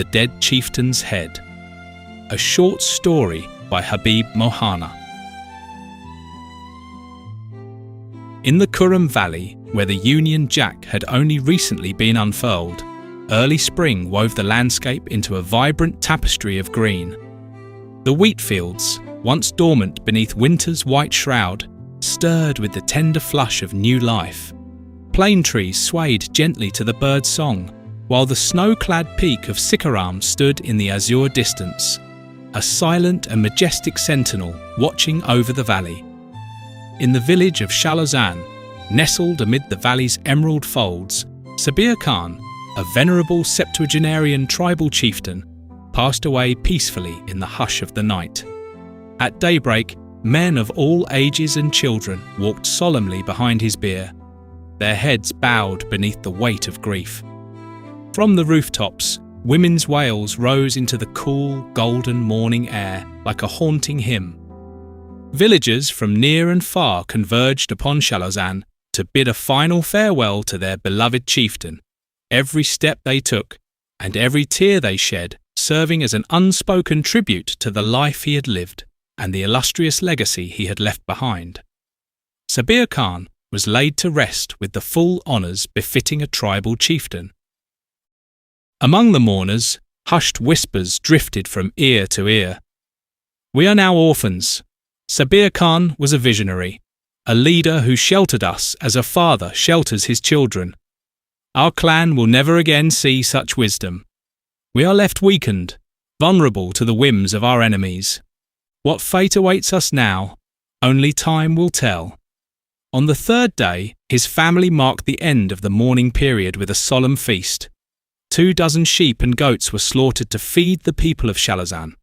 the dead chieftain's head. A short story by Habib Mohana. In the Kurram Valley, where the Union Jack had only recently been unfurled, early spring wove the landscape into a vibrant tapestry of green. The wheat fields, once dormant beneath winter's white shroud, stirred with the tender flush of new life. Plane trees swayed gently to the bird's song, while the snow-clad peak of Sikaram stood in the azure distance, a silent and majestic sentinel watching over the valley. In the village of Shalozan, nestled amid the valley's emerald folds, Sabir Khan, a venerable septuagenarian tribal chieftain, passed away peacefully in the hush of the night. At daybreak, men of all ages and children walked solemnly behind his bier, their heads bowed beneath the weight of grief. From the rooftops, women's wails rose into the cool, golden morning air like a haunting hymn. Villagers from near and far converged upon Shalozan to bid a final farewell to their beloved chieftain, every step they took and every tear they shed serving as an unspoken tribute to the life he had lived and the illustrious legacy he had left behind. Sabir Khan was laid to rest with the full honours befitting a tribal chieftain. Among the mourners, hushed whispers drifted from ear to ear. "We are now orphans. Sabir Khan was a visionary, a leader who sheltered us as a father shelters his children. Our clan will never again see such wisdom. We are left weakened, vulnerable to the whims of our enemies. What fate awaits us now, only time will tell." On the third day, his family marked the end of the mourning period with a solemn feast. 24 sheep and goats were slaughtered to feed the people of Shalozan,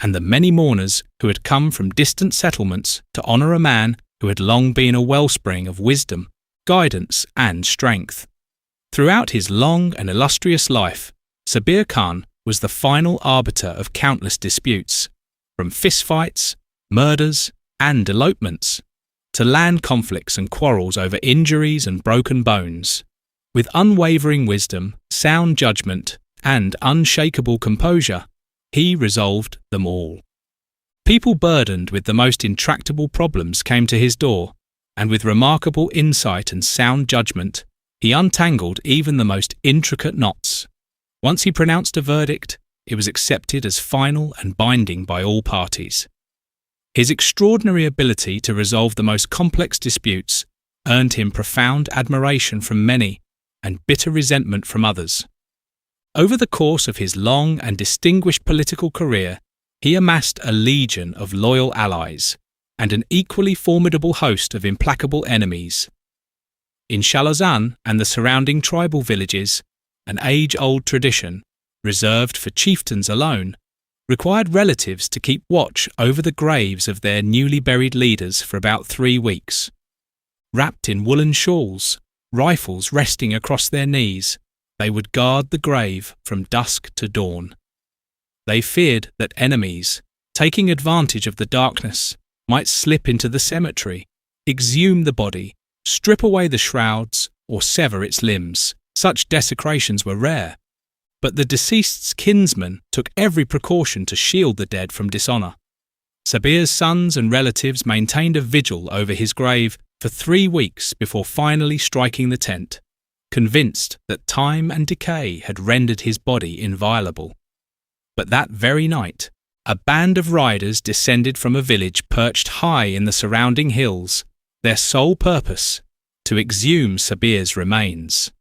and the many mourners who had come from distant settlements to honour a man who had long been a wellspring of wisdom, guidance and strength. Throughout his long and illustrious life, Sabir Khan was the final arbiter of countless disputes, from fistfights, murders and elopements, to land conflicts and quarrels over injuries and broken bones. With unwavering wisdom, sound judgment and unshakable composure, he resolved them all. People burdened with the most intractable problems came to his door, and with remarkable insight and sound judgment, he untangled even the most intricate knots. Once he pronounced a verdict, it was accepted as final and binding by all parties. His extraordinary ability to resolve the most complex disputes earned him profound admiration from many and bitter resentment from others. Over the course of his long and distinguished political career, he amassed a legion of loyal allies and an equally formidable host of implacable enemies. In Shalozan and the surrounding tribal villages, an age-old tradition, reserved for chieftains alone, required relatives to keep watch over the graves of their newly buried leaders for about 3 weeks. Wrapped in woolen shawls, rifles resting across their knees, they would guard the grave from dusk to dawn. They feared that enemies, taking advantage of the darkness, might slip into the cemetery, exhume the body, strip away the shrouds, or sever its limbs. Such desecrations were rare, but the deceased's kinsmen took every precaution to shield the dead from dishonour. Sabir's sons and relatives maintained a vigil over his grave for 3 weeks before finally striking the tent, convinced that time and decay had rendered his body inviolable. But that very night, a band of riders descended from a village perched high in the surrounding hills, their sole purpose, to exhume Sabir's remains.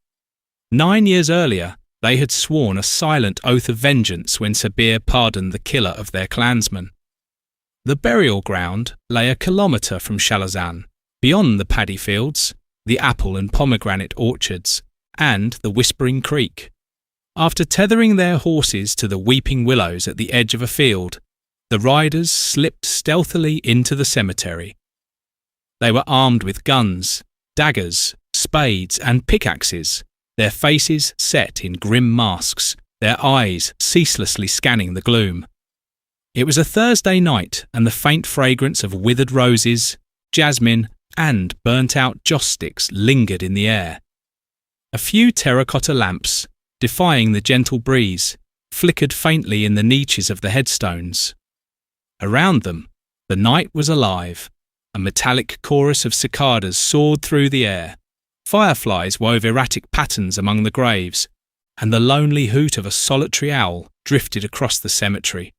9 years earlier, they had sworn a silent oath of vengeance when Sabir pardoned the killer of their clansman. The burial ground lay a kilometre from Shalozan, beyond the paddy fields, the apple and pomegranate orchards, and the Whispering Creek. After tethering their horses to the weeping willows at the edge of a field, the riders slipped stealthily into the cemetery. They were armed with guns, daggers, spades and pickaxes, their faces set in grim masks, their eyes ceaselessly scanning the gloom. It was a Thursday night, and the faint fragrance of withered roses, jasmine, and burnt-out joss sticks lingered in the air. A few terracotta lamps, defying the gentle breeze, flickered faintly in the niches of the headstones. Around them, the night was alive. A metallic chorus of cicadas soared through the air. Fireflies wove erratic patterns among the graves, and the lonely hoot of a solitary owl drifted across the cemetery.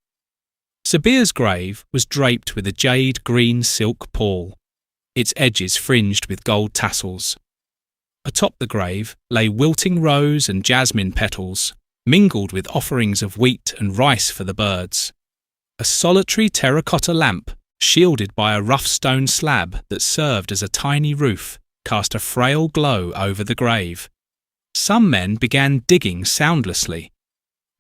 Sabir's grave was draped with a jade-green silk pall, its edges fringed with gold tassels. Atop the grave lay wilting rose and jasmine petals, mingled with offerings of wheat and rice for the birds. A solitary terracotta lamp, shielded by a rough stone slab that served as a tiny roof, cast a frail glow over the grave. Some men began digging soundlessly.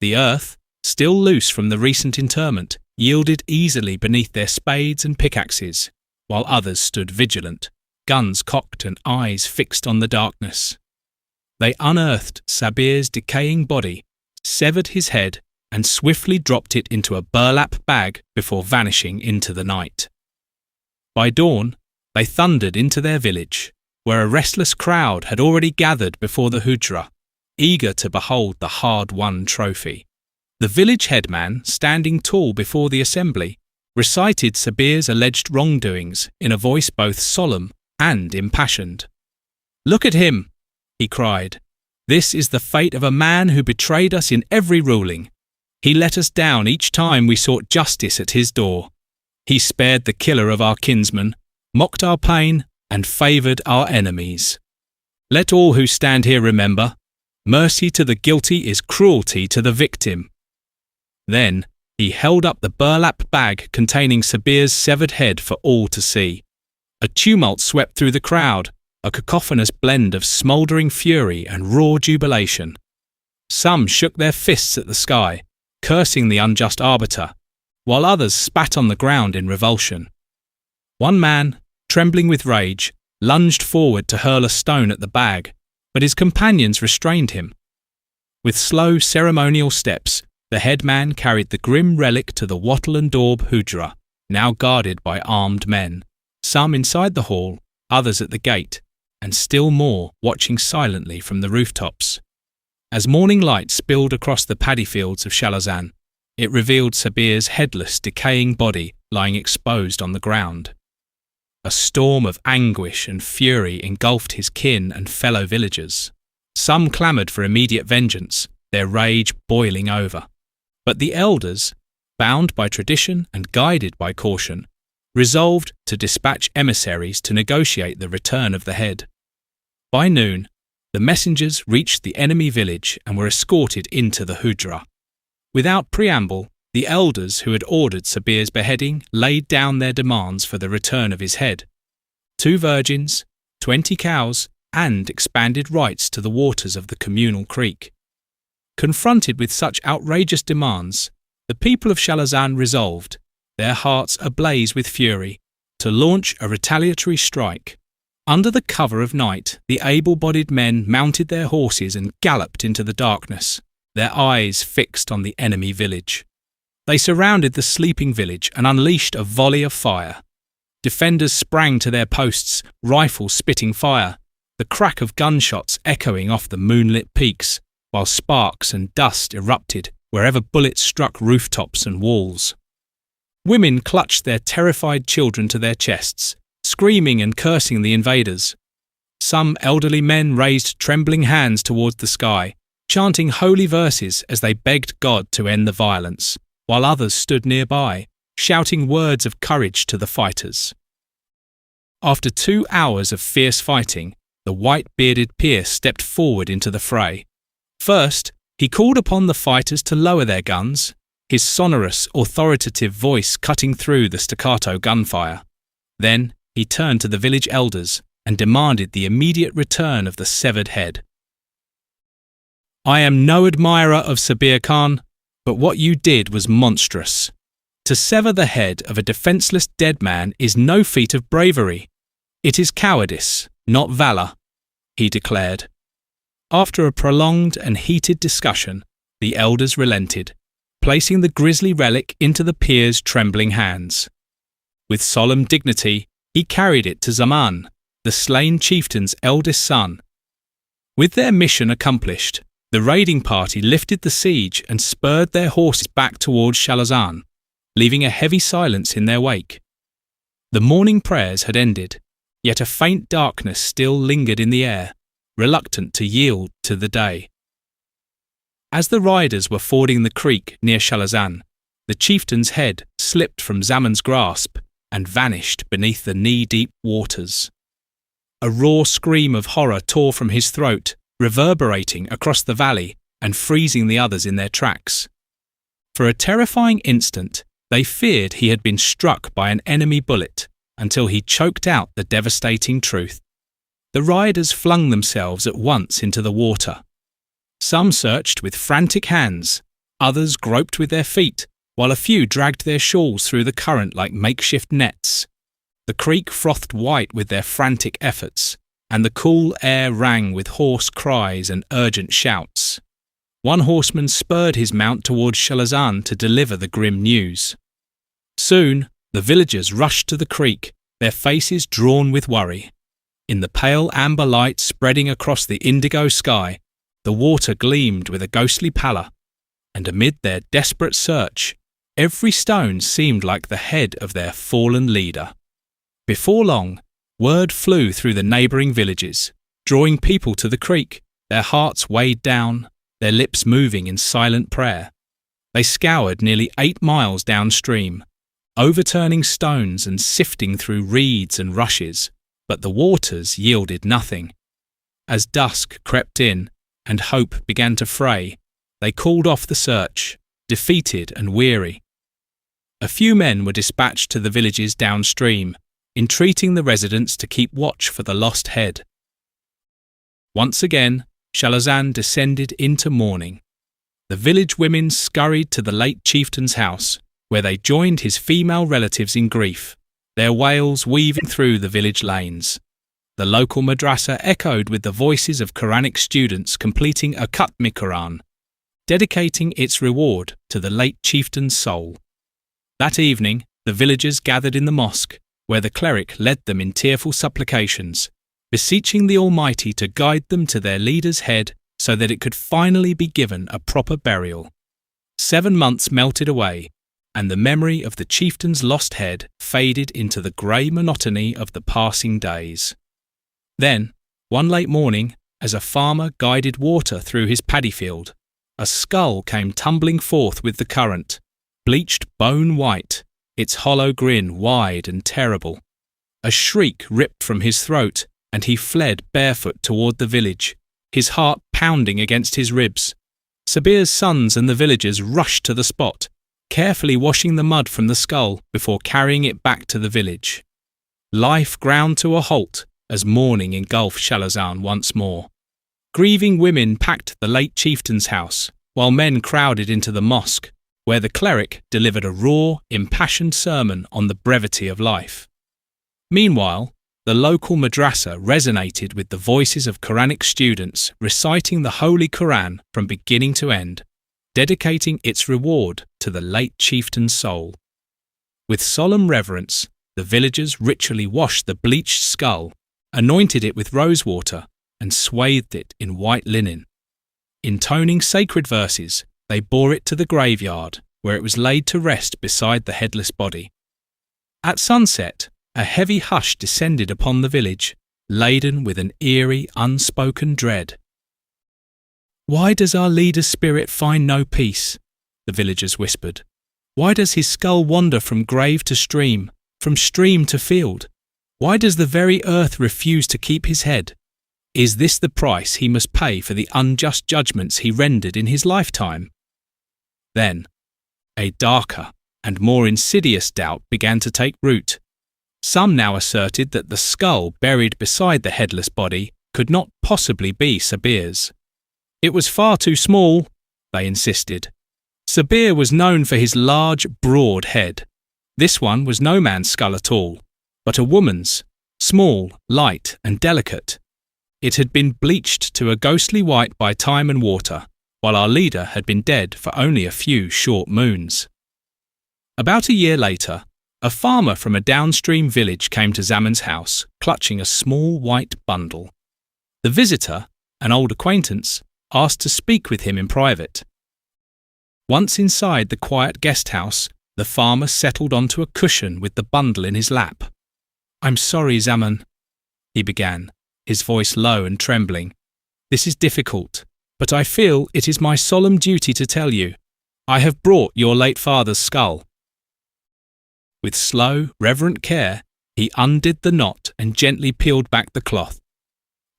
The earth, still loose from the recent interment, yielded easily beneath their spades and pickaxes, while others stood vigilant, guns cocked and eyes fixed on the darkness. They unearthed Sabir's decaying body, severed his head, and swiftly dropped it into a burlap bag before vanishing into the night. By dawn, they thundered into their village, where a restless crowd had already gathered before the hujra, eager to behold the hard-won trophy. The village headman, standing tall before the assembly, recited Sabir's alleged wrongdoings in a voice both solemn and impassioned. "Look at him," he cried. "This is the fate of a man who betrayed us in every ruling. He let us down each time we sought justice at his door. He spared the killer of our kinsman, mocked our pain, and favoured our enemies. Let all who stand here remember, mercy to the guilty is cruelty to the victim." Then he held up the burlap bag containing Sabir's severed head for all to see. A tumult swept through the crowd, a cacophonous blend of smouldering fury and raw jubilation. Some shook their fists at the sky, cursing the unjust arbiter, while others spat on the ground in revulsion. One man, trembling with rage, lunged forward to hurl a stone at the bag, but his companions restrained him. With slow ceremonial steps, the headman carried the grim relic to the wattle and daub hujra, now guarded by armed men, some inside the hall, others at the gate, and still more watching silently from the rooftops. As morning light spilled across the paddy fields of Shalazan, it revealed Sabir's headless, decaying body lying exposed on the ground. A storm of anguish and fury engulfed his kin and fellow villagers. Some clamoured for immediate vengeance, their rage boiling over. But the elders, bound by tradition and guided by caution, resolved to dispatch emissaries to negotiate the return of the head. By noon, the messengers reached the enemy village and were escorted into the hujra. Without preamble, the elders who had ordered Sabir's beheading laid down their demands for the return of his head: 2 virgins, 20 cows, and expanded rights to the waters of the communal creek. Confronted with such outrageous demands, the people of Shalazan resolved, their hearts ablaze with fury, to launch a retaliatory strike. Under the cover of night, the able-bodied men mounted their horses and galloped into the darkness, their eyes fixed on the enemy village. They surrounded the sleeping village and unleashed a volley of fire. Defenders sprang to their posts, rifles spitting fire, the crack of gunshots echoing off the moonlit peaks, while sparks and dust erupted wherever bullets struck rooftops and walls. Women clutched their terrified children to their chests, screaming and cursing the invaders. Some elderly men raised trembling hands towards the sky, chanting holy verses as they begged God to end the violence, while others stood nearby, shouting words of courage to the fighters. After 2 hours of fierce fighting, the white-bearded Pir stepped forward into the fray. First, he called upon the fighters to lower their guns, his sonorous, authoritative voice cutting through the staccato gunfire. Then, he turned to the village elders and demanded the immediate return of the severed head. "I am no admirer of Sabir Khan, but what you did was monstrous. To sever the head of a defenceless dead man is no feat of bravery. It is cowardice, not valour," he declared. After a prolonged and heated discussion, the elders relented, placing the grisly relic into the Pir's trembling hands. With solemn dignity, he carried it to Zaman, the slain chieftain's eldest son. With their mission accomplished, The raiding party lifted the siege and spurred their horses back towards Chalazan, leaving a heavy silence in their wake. The morning prayers had ended, yet a faint darkness still lingered in the air, reluctant to yield to the day. As the riders were fording the creek near Chalazan, the chieftain's head slipped from Zaman's grasp and vanished beneath the knee-deep waters. A raw scream of horror tore from his throat, reverberating across the valley and freezing the others in their tracks. For a terrifying instant, they feared he had been struck by an enemy bullet until he choked out the devastating truth. The riders flung themselves at once into the water. Some searched with frantic hands, others groped with their feet, while a few dragged their shawls through the current like makeshift nets. The creek frothed white with their frantic efforts, and the cool air rang with hoarse cries and urgent shouts. One horseman spurred his mount towards Chalazan to deliver the grim news. Soon, the villagers rushed to the creek, their faces drawn with worry. In the pale amber light spreading across the indigo sky, the water gleamed with a ghostly pallor, and amid their desperate search, every stone seemed like the head of their fallen leader. Before long, word flew through the neighbouring villages, drawing people to the creek, their hearts weighed down, their lips moving in silent prayer. They scoured nearly 8 miles downstream, overturning stones and sifting through reeds and rushes, but the waters yielded nothing. As dusk crept in and hope began to fray, they called off the search, defeated and weary. A few men were dispatched to the villages downstream, entreating the residents to keep watch for the lost head. Once again, Chalazan descended into mourning. The village women scurried to the late chieftain's house, where they joined his female relatives in grief, their wails weaving through the village lanes. The local madrasa echoed with the voices of Quranic students completing a Khatmi Quran, dedicating its reward to the late chieftain's soul. That evening, the villagers gathered in the mosque, where the cleric led them in tearful supplications, beseeching the Almighty to guide them to their leader's head so that it could finally be given a proper burial. 7 months melted away, and the memory of the chieftain's lost head faded into the grey monotony of the passing days. Then, one late morning, as a farmer guided water through his paddy field, a skull came tumbling forth with the current, bleached bone white, its hollow grin wide and terrible. A shriek ripped from his throat, and he fled barefoot toward the village, his heart pounding against his ribs. Sabir's sons and the villagers rushed to the spot, carefully washing the mud from the skull before carrying it back to the village. Life ground to a halt as mourning engulfed Chalazan once more. Grieving women packed the late chieftain's house, while men crowded into the mosque, where the cleric delivered a raw, impassioned sermon on the brevity of life. Meanwhile, the local madrasa resonated with the voices of Quranic students reciting the Holy Quran from beginning to end, dedicating its reward to the late chieftain's soul. With solemn reverence, the villagers ritually washed the bleached skull, anointed it with rosewater, and swathed it in white linen. Intoning sacred verses, they bore it to the graveyard, where it was laid to rest beside the headless body. At sunset, a heavy hush descended upon the village, laden with an eerie, unspoken dread. "Why does our leader's spirit find no peace?" the villagers whispered. "Why does his skull wander from grave to stream, from stream to field? Why does the very earth refuse to keep his head? Is this the price he must pay for the unjust judgments he rendered in his lifetime?" Then, a darker and more insidious doubt began to take root. Some now asserted that the skull buried beside the headless body could not possibly be Sabir's. It was far too small, they insisted. Sabir was known for his large, broad head. This one was no man's skull at all, but a woman's, small, light and delicate. It had been bleached to a ghostly white by time and water, while our leader had been dead for only a few short moons. About a year later, a farmer from a downstream village came to Zaman's house, clutching a small white bundle. The visitor, an old acquaintance, asked to speak with him in private. Once inside the quiet guest house, the farmer settled onto a cushion with the bundle in his lap. "I'm sorry, Zaman," he began, his voice low and trembling. "This is difficult, but I feel it is my solemn duty to tell you. I have brought your late father's skull." With slow, reverent care, he undid the knot and gently peeled back the cloth.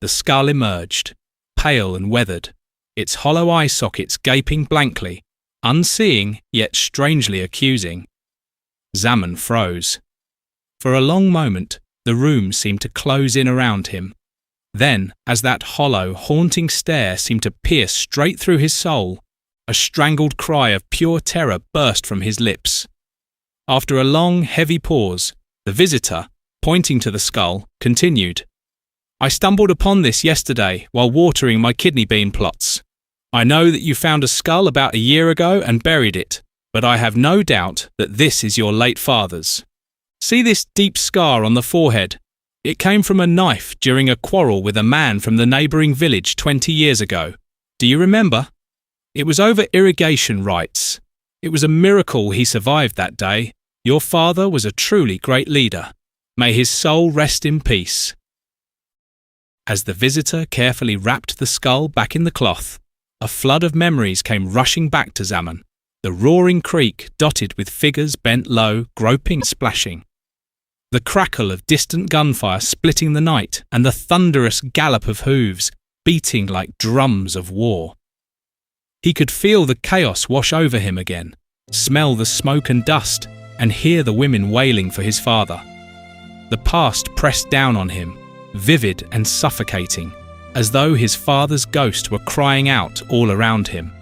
The skull emerged, pale and weathered, its hollow eye sockets gaping blankly, unseeing yet strangely accusing. Zaman froze. For a long moment, the room seemed to close in around him. Then, as that hollow, haunting stare seemed to pierce straight through his soul, a strangled cry of pure terror burst from his lips. After a long, heavy pause, the visitor, pointing to the skull, continued, "I stumbled upon this yesterday while watering my kidney bean plots. I know that you found a skull about a year ago and buried it, but I have no doubt that this is your late father's. See this deep scar on the forehead? It came from a knife during a quarrel with a man from the neighbouring village 20 years ago. Do you remember? It was over irrigation rights. It was a miracle he survived that day. Your father was a truly great leader. May his soul rest in peace." As the visitor carefully wrapped the skull back in the cloth, a flood of memories came rushing back to Zaman, the roaring creek dotted with figures bent low, groping, splashing. The crackle of distant gunfire splitting the night and the thunderous gallop of hooves, beating like drums of war. He could feel the chaos wash over him again, smell the smoke and dust, and hear the women wailing for his father. The past pressed down on him, vivid and suffocating, as though his father's ghost were crying out all around him.